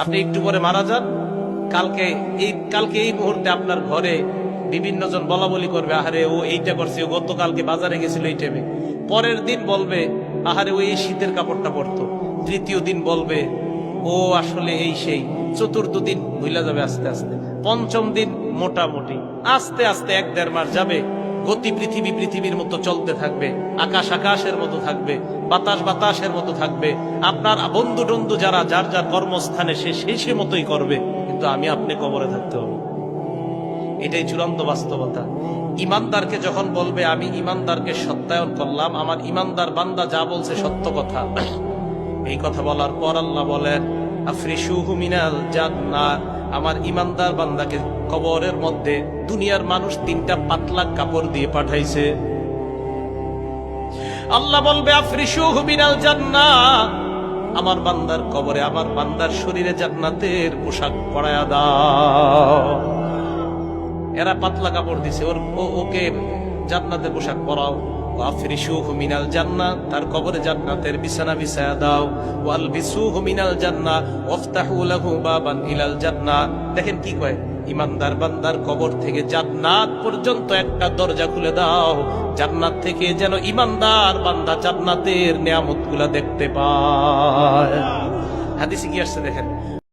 আপনি একটু পরে মারা যান, কালকে এই মুহূর্তে আপনার ঘরে বিভিন্ন জন বলা বলি করবে, আহারে ও এইটা করছে, ও গতকালকে বাজারে গেছিল এই টাইমে। পরের দিন বলবে, আহারে ও এই শীতের কাপড়টা পরতো। তৃতীয় দিন বলবে, ও আসলে এই সেই। চতুর্থ দিন ভুলা যাবে আস্তে আস্তে। পঞ্চম দিন মোটামুটি, আস্তে আস্তে 1-1.5 মাস যাবে। গতি পৃথিবীর মতো চলতে থাকবে, আকাশ আকাশের মতো থাকবে, বাতাস বাতাসের মতো থাকবে। আপনার বন্ধু টন্ধু যারা যার যার কর্মস্থানে সে মতোই করবে, কিন্তু আমি আপনি কবরে থাকতে হবে। এটাই চূড়ান্ত বাস্তবতা। ইমানদারকে যখন বলবে আমি ইমানদারকে সত্যায়ন করলাম, আমার ইমানদার বান্দা যা বলছে সত্য কথা, এই কথা বলার পর আল্লাহ বলেন আফরিশুহু মিনাল জান্নাহ, আমার ইমানদার বান্দাকে কবরের মধ্যে দুনিয়ার মানুষ 3টা পাতলা কাপড় দিয়ে পাঠাইছে। আল্লাহ বলবে আফরিশুহু মিনাল জান্নাহ, আমার বান্দার কবরে আমার বান্দার শরীরে জান্নাতের পোশাক পরায়া দাও। এরা পাতলা কাপড় দিছে, ওকে জান্নাতের পোশাক পরাও। আফরিশুহু মিনাল জান্নাহ, তার কবরে জান্নাতের বিছানা বিছায়া দাও। ওয়ালবিসুহু মিনাল জান্নাহ ওয়াফতাহু লাহু বাবান ইলাল জান্নাহ। দেখেন কি কয়, ইমানদার বান্দার কবর থেকে জান্নাত পর্যন্ত একটা দরজা খুলে দাও, জান্নাত থেকে যেন ইমানদার বান্দা জান্নাতের নিয়ামতগুলা দেখতে পায়। হাদিসে কি আসছে দেখেন,